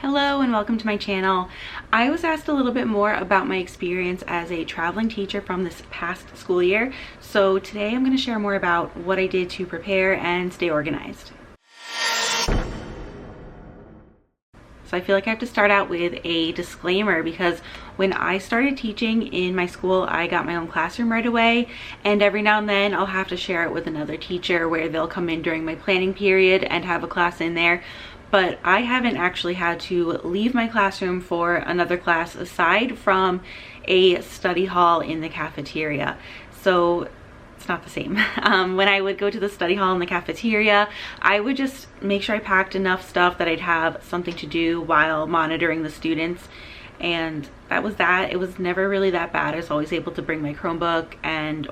Hello and welcome to my channel. I was asked a little bit more about my experience as a traveling teacher from this past school year. So today I'm going to share more about what I did to prepare and stay organized. So I feel like I have to start out with a disclaimer because when I started teaching in my school, I got my own classroom right away, and every now and then I'll have to share it with another teacher where they'll come in during my planning period and have a class in there. But I haven't actually had to leave my classroom for another class aside from a study hall in the cafeteria. So it's not the same. When I would go to the study hall in the cafeteria, I would just make sure I packed enough stuff that I'd have something to do while monitoring the students. And that was that. It was never really that bad. I was always able to bring my Chromebook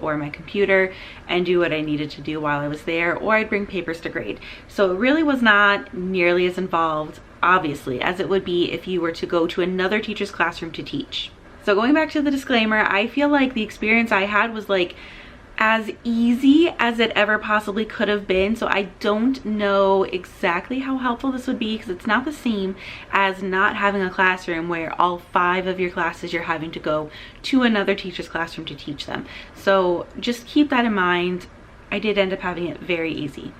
or my computer and do what I needed to do while I was there, or I'd bring papers to grade. So it really was not nearly as involved, obviously, as it would be if you were to go to another teacher's classroom to teach. So going back to the disclaimer, I feel like the experience I had was like as easy as it ever possibly could have been. So I don't know exactly how helpful this would be because it's not the same as not having a classroom where all 5 of your classes you're having to go to another teacher's classroom to teach them. So just keep that in mind. I did end up having it very easy.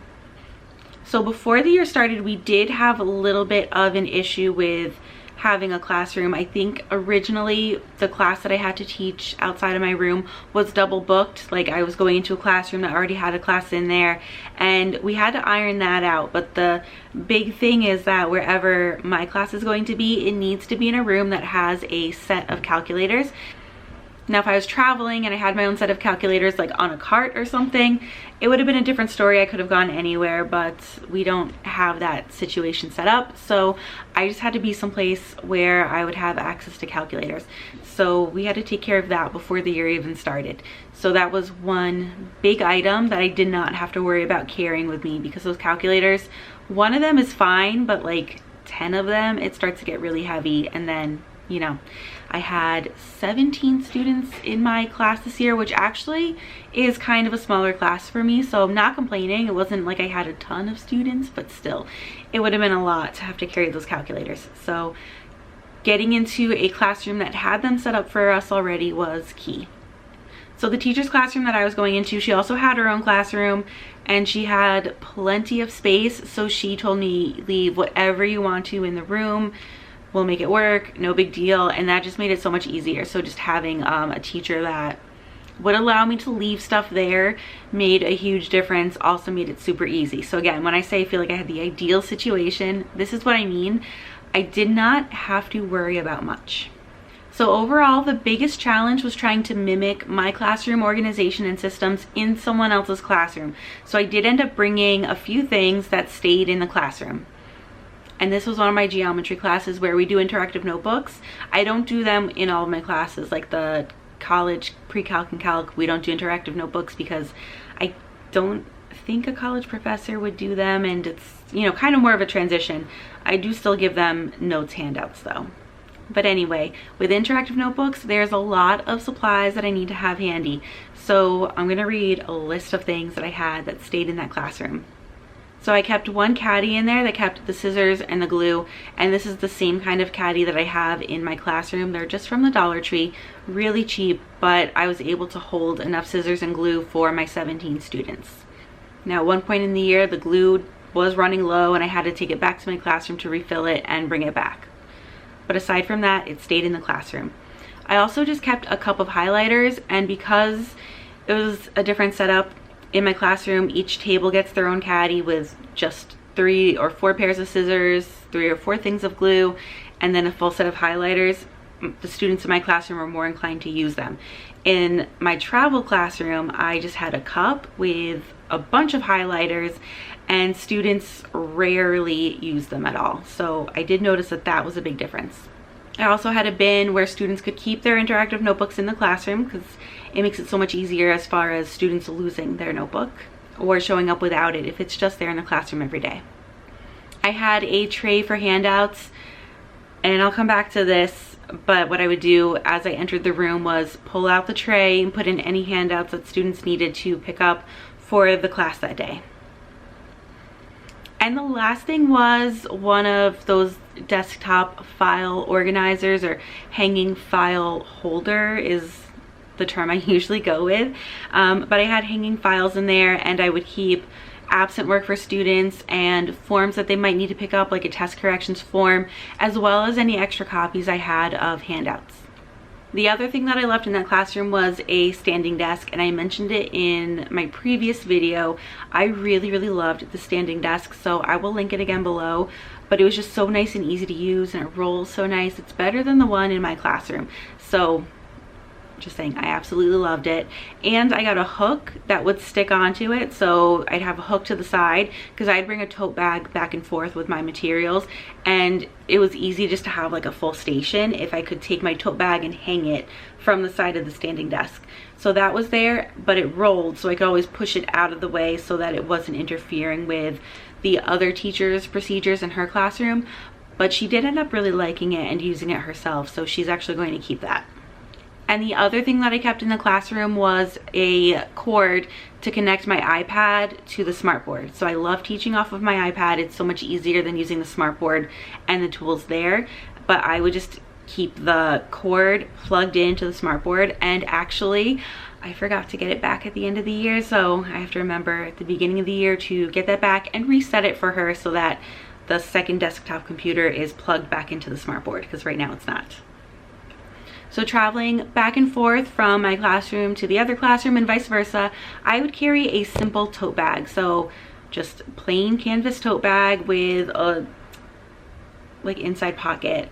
So before the year started, we did have a little bit of an issue with having a classroom. I think originally the class that I had to teach outside of my room was double booked. Like I was going into a classroom that already had a class in there, and we had to iron that out. But the big thing is that wherever my class is going to be, it needs to be in a room that has a set of calculators. Now, if I was traveling and I had my own set of calculators like on a cart or something, it would have been a different story. I could have gone anywhere, but we don't have that situation set up. So I just had to be someplace where I would have access to calculators. So we had to take care of that before the year even started. So that was one big item that I did not have to worry about carrying with me, because those calculators, one of them is fine, but like 10 of them, it starts to get really heavy. And then, you know, I had 17 students in my class this year, which actually is kind of a smaller class for me. So I'm not complaining. It wasn't like I had a ton of students, but still, it would have been a lot to have to carry those calculators. So getting into a classroom that had them set up for us already was key. So the teacher's classroom that I was going into, she also had her own classroom and she had plenty of space. So she told me, leave whatever you want to in the room. We'll make it work, no big deal. And that just made it so much easier. So just having a teacher that would allow me to leave stuff there made a huge difference, also made it super easy. So again, when I say I feel like I had the ideal situation, this is what I mean. I did not have to worry about much. So overall, the biggest challenge was trying to mimic my classroom organization and systems in someone else's classroom. So I did end up bringing a few things that stayed in the classroom. And this was one of my geometry classes where we do interactive notebooks. I don't do them in all of my classes, like the college pre-calc and calc. We don't do interactive notebooks because I don't think a college professor would do them, and it's, you know, kind of more of a transition. I do still give them notes handouts though. But anyway, with interactive notebooks, there's a lot of supplies that I need to have handy. So I'm gonna read a list of things that I had that stayed in that classroom. So I kept one caddy in there that kept the scissors and the glue, and this is the same kind of caddy that I have in my classroom. They're just from the Dollar Tree, really cheap, but I was able to hold enough scissors and glue for my 17 students. Now, at one point in the year, the glue was running low and I had to take it back to my classroom to refill it and bring it back. But aside from that, it stayed in the classroom. I also just kept a cup of highlighters, and because it was a different setup, in my classroom, each table gets their own caddy with just 3 or 4 pairs of scissors, 3 or 4 things of glue, and then a full set of highlighters. The students in my classroom are more inclined to use them. In my travel classroom, I just had a cup with a bunch of highlighters, and students rarely use them at all. So I did notice that that was a big difference. I also had a bin where students could keep their interactive notebooks in the classroom because it makes it so much easier as far as students losing their notebook or showing up without it if it's just there in the classroom every day. I had a tray for handouts, and I'll come back to this, but what I would do as I entered the room was pull out the tray and put in any handouts that students needed to pick up for the class that day. And the last thing was one of those desktop file organizers, or hanging file holder is the term I usually go with. But I had hanging files in there, and I would keep absent work for students and forms that they might need to pick up, like a test corrections form, as well as any extra copies I had of handouts. The other thing that I left in that classroom was a standing desk, and I mentioned it in my previous video. I really loved the standing desk, so I will link it again below. But it was just so nice and easy to use, and it rolls so nice. It's better than the one in my classroom. So just saying, I absolutely loved it. And I got a hook that would stick onto it, so I'd have a hook to the side, because I'd bring a tote bag back and forth with my materials, and it was easy just to have like a full station if I could take my tote bag and hang it from the side of the standing desk. So that was there, but it rolled, so I could always push it out of the way so that it wasn't interfering with the other teacher's procedures in her classroom. But she did end up really liking it and using it herself, so she's actually going to keep that. And the other thing that I kept in the classroom was a cord to connect my iPad to the Smartboard. So I love teaching off of my iPad. It's so much easier than using the Smartboard and the tools there. But I would just keep the cord plugged into the Smartboard. And actually, I forgot to get it back at the end of the year. So I have to remember at the beginning of the year to get that back and reset it for her, so that the second desktop computer is plugged back into the Smartboard, because right now it's not. So traveling back and forth from my classroom to the other classroom and vice versa, I would carry a simple tote bag. So just plain canvas tote bag with a like inside pocket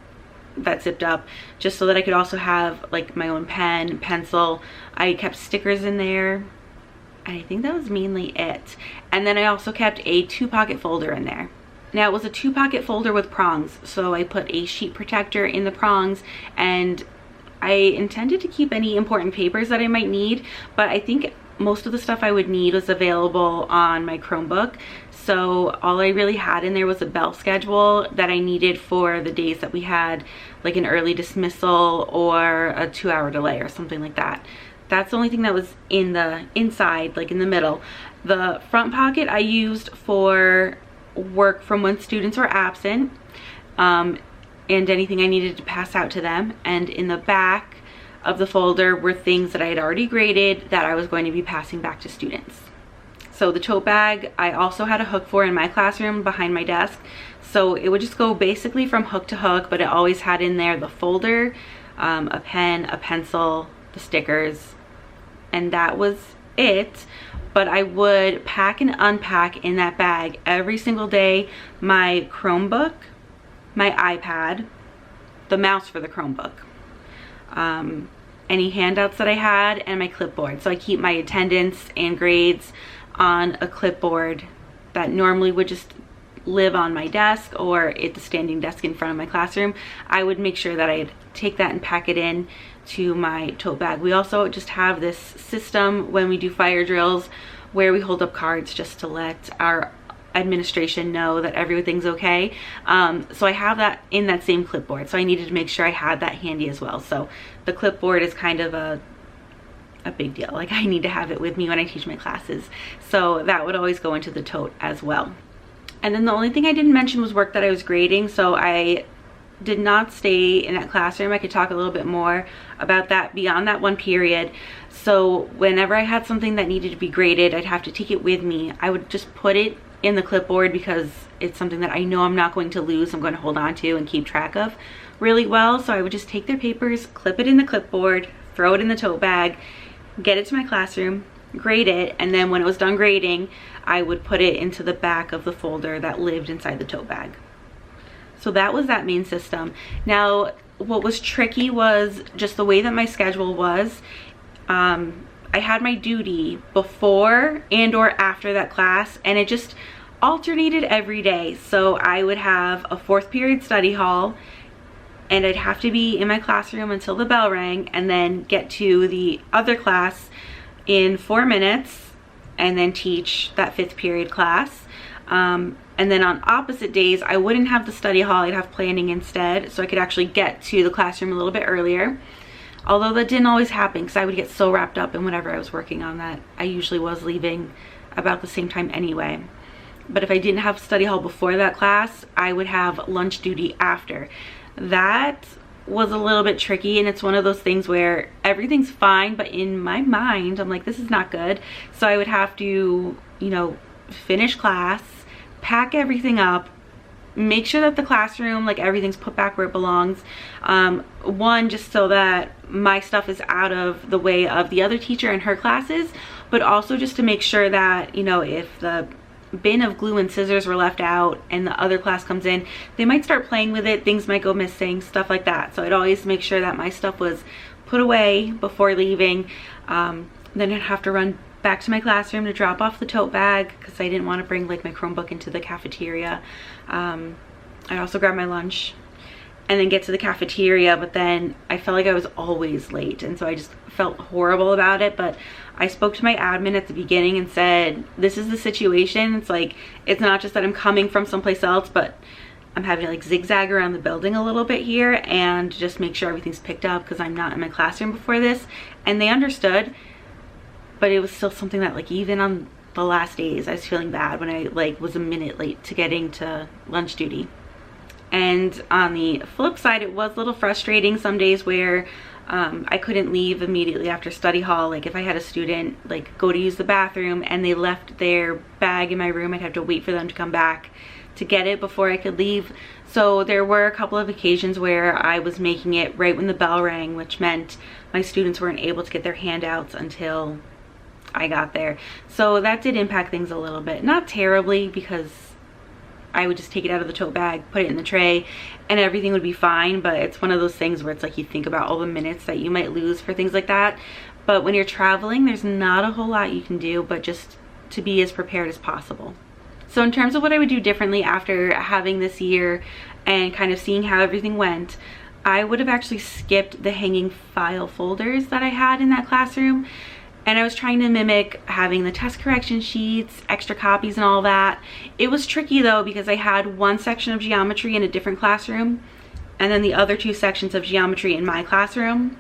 that zipped up, just so that I could also have like my own pen, pencil. I kept stickers in there, and I think that was mainly it. And then I also kept a 2-pocket folder in there. Now, it was a 2-pocket folder with prongs, so I put a sheet protector in the prongs, and I intended to keep any important papers that I might need, but I think most of the stuff I would need was available on my Chromebook. So all I really had in there was a bell schedule that I needed for the days that we had like an early dismissal or a 2-hour delay or something like that. That's the only thing that was in the inside, like in the middle. The front pocket I used for work from when students were absent, and anything I needed to pass out to them. And in the back of the folder were things that I had already graded that I was going to be passing back to students. So the tote bag, I also had a hook for in my classroom behind my desk. So it would just go basically from hook to hook, but it always had in there the folder, a pen, a pencil, the stickers, and that was it. But I would pack and unpack in that bag every single day my Chromebook, my iPad, the mouse for the Chromebook, any handouts that I had, and my clipboard. So I keep my attendance and grades on a clipboard that normally would just live on my desk or at the standing desk in front of my classroom. I would make sure that I'd take that and pack it in to my tote bag. We also just have this system when we do fire drills where we hold up cards just to let our administration know that everything's okay. So I have that in that same clipboard, so I needed to make sure I had that handy as well. So the clipboard is kind of a big deal. Like, I need to have it with me when I teach my classes, so that would always go into the tote as well. And then the only thing I didn't mention was work that I was grading. So I did not stay in that classroom. I could talk a little bit more about that beyond that one period. So whenever I had something that needed to be graded, I'd have to take it with me. I would just put it in the clipboard because it's something that I know I'm not going to lose. I'm going to hold on to and keep track of really well. So I would just take their papers, clip it in the clipboard, throw it in the tote bag, get it to my classroom, grade it, and then when it was done grading, I would put it into the back of the folder that lived inside the tote bag. So that was that main system. Now, what was tricky was just the way that my schedule was. I had my duty before and or after that class, and it just alternated every day. So I would have a 4th period study hall, and I'd have to be in my classroom until the bell rang, and then get to the other class in 4 minutes and then teach that 5th period class. And then on opposite days, I wouldn't have the study hall, I'd have planning instead, so I could actually get to the classroom a little bit earlier. Although that didn't always happen because I would get so wrapped up in whatever I was working on that I usually was leaving about the same time anyway. but if I didn't have study hall before that class, I would have lunch duty after. That was a little bit tricky, and it's one of those things where everything's fine, but in my mind I'm like, this is not good. So I would have to, you know, finish class, pack everything up, make sure that the classroom, like, everything's put back where it belongs. One, just so that my stuff is out of the way of the other teacher and her classes, but also just to make sure that, you know, if the bin of glue and scissors were left out and the other class comes in, they might start playing with it, things might go missing, stuff like that. So I'd always make sure that my stuff was put away before leaving. Then I'd have to run back to my classroom to drop off the tote bag because I didn't want to bring, like, my Chromebook into the cafeteria. I'd also grab my lunch and then get to the cafeteria, but then I felt like I was always late, and so I just felt horrible about it. But I spoke to my admin at the beginning and said, this is the situation. It's like, it's not just that I'm coming from someplace else, but I'm having to, like, zigzag around the building a little bit here and just make sure everything's picked up because I'm not in my classroom before this. And they understood, but it was still something that, like, even on the last days I was feeling bad when I, like, was a minute late to getting to lunch duty. And on the flip side, it was a little frustrating some days where I couldn't leave immediately after study hall. Like, if I had a student, like, go to use the bathroom and they left their bag in my room, I'd have to wait for them to come back to get it before I could leave. So there were a couple of occasions where I was making it right when the bell rang, which meant my students weren't able to get their handouts until I got there. So that did impact things a little bit. Not terribly, because I would just take it out of the tote bag, put it in the tray, and everything would be fine. But it's one of those things where it's like, you think about all the minutes that you might lose for things like that. But when you're traveling, there's not a whole lot you can do but just to be as prepared as possible. So in terms of what I would do differently after having this year and kind of seeing how everything went, I would have actually skipped the hanging file folders that I had in that classroom. And I was trying to mimic having the test correction sheets, extra copies and all that. It was tricky though, because I had one section of geometry in a different classroom and then the other two sections of geometry in my classroom.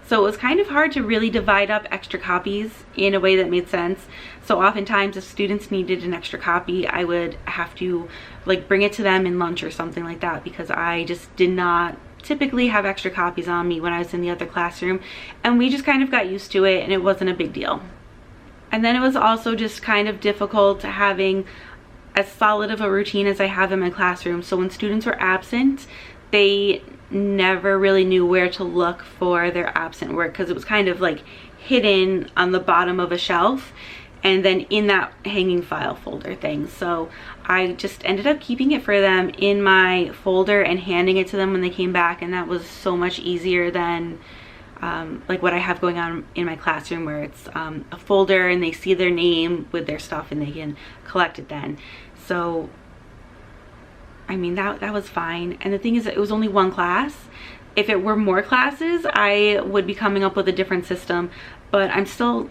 So it was kind of hard to really divide up extra copies in a way that made sense. So oftentimes if students needed an extra copy, I would have to, like, bring it to them in lunch or something like that, because I just did not typically have extra copies on me when I was in the other classroom, and we just kind of got used to it and it wasn't a big deal. And then it was also just kind of difficult having as solid of a routine as I have in my classroom. So when students were absent, they never really knew where to look for their absent work, because it was kind of like hidden on the bottom of a shelf and then in that hanging file folder thing. So I just ended up keeping it for them in my folder and handing it to them when they came back, and that was so much easier than like what I have going on in my classroom, where it's a folder and they see their name with their stuff and they can collect it then. So I mean, that was fine. And the thing is, it was only one class. If it were more classes, I would be coming up with a different system, but I'm still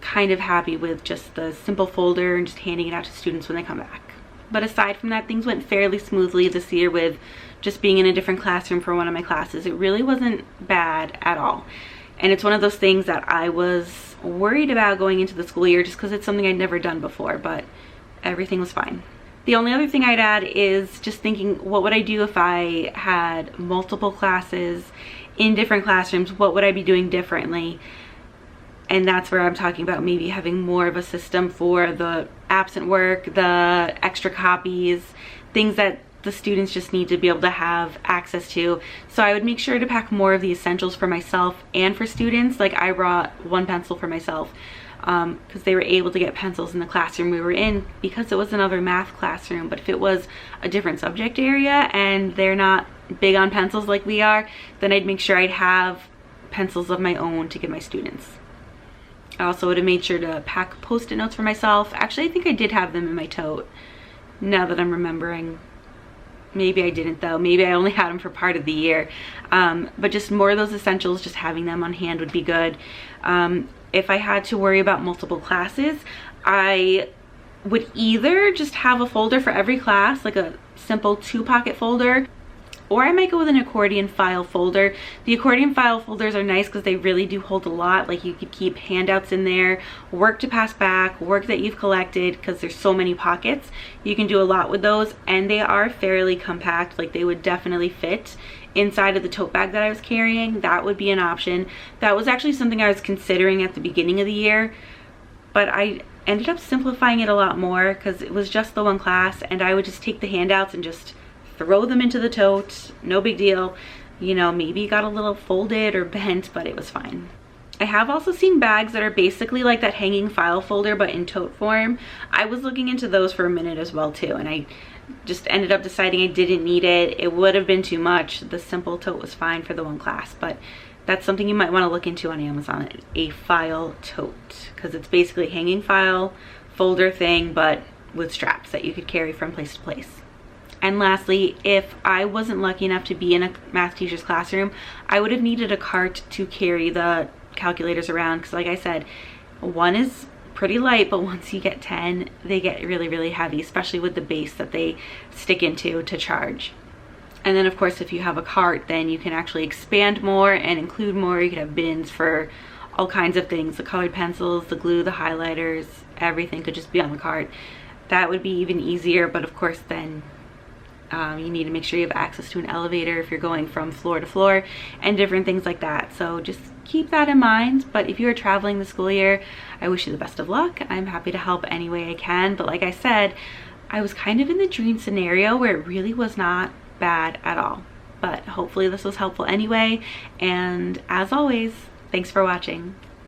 kind of happy with just the simple folder and just handing it out to students when they come back. But aside from that, things went fairly smoothly this year with just being in a different classroom for one of my classes. It really wasn't bad at all. And it's one of those things that I was worried about going into the school year just because it's something I'd never done before, but everything was fine. The only other thing I'd add is just thinking, what would I do if I had multiple classes in different classrooms? What would I be doing differently? And that's where I'm talking about maybe having more of a system for the absent work, the extra copies, things that the students just need to be able to have access to. So I would make sure to pack more of the essentials for myself and for students. Like, I brought one pencil for myself because they were able to get pencils in the classroom we were in because it was another math classroom. But if it was a different subject area and they're not big on pencils like we are, then I'd make sure I'd have pencils of my own to give my students. I also would have made sure to pack post-it notes for myself. Actually, I think I did have them in my tote, now that I'm remembering. Maybe I didn't though. Maybe I only had them for part of the year. But just more of those essentials, just having them on hand would be good. If I had to worry about multiple classes, I would either just have a folder for every class, like a simple 2-pocket folder, or I might go with an accordion file folder. The accordion file folders are nice because they really do hold a lot. Like, you could keep handouts in there, work to pass back, work that you've collected, because there's so many pockets. You can do a lot with those, and they are fairly compact. Like, they would definitely fit inside of the tote bag that I was carrying. That would be an option. That was actually something I was considering at the beginning of the year, but I ended up simplifying it a lot more because it was just the one class, and I would just take the handouts and just throw them into the tote. No big deal. You know, maybe it got a little folded or bent, but it was fine. I have also seen bags that are basically like that hanging file folder but in tote form. I was looking into those for a minute as well too, and I just ended up deciding I didn't need it. It would have been too much. The simple tote was fine for the one class, but that's something you might want to look into on Amazon, a file tote, because it's basically a hanging file folder thing but with straps that you could carry from place to place. And lastly, if I wasn't lucky enough to be in a math teacher's classroom, I would have needed a cart to carry the calculators around, because like I said, one is pretty light, but once you get 10, they get really, really heavy, especially with the base that they stick into to charge. And then of course, if you have a cart, then you can actually expand more and include more. You could have bins for all kinds of things, the colored pencils, the glue, the highlighters, everything could just be on the cart. That would be even easier, but of course then you need to make sure you have access to an elevator if you're going from floor to floor and different things like that. So just keep that in mind. But if you are traveling the school year, I wish you the best of luck. I'm happy to help any way I can. But like I said, I was kind of in the dream scenario where it really was not bad at all. But hopefully this was helpful anyway. And as always, thanks for watching.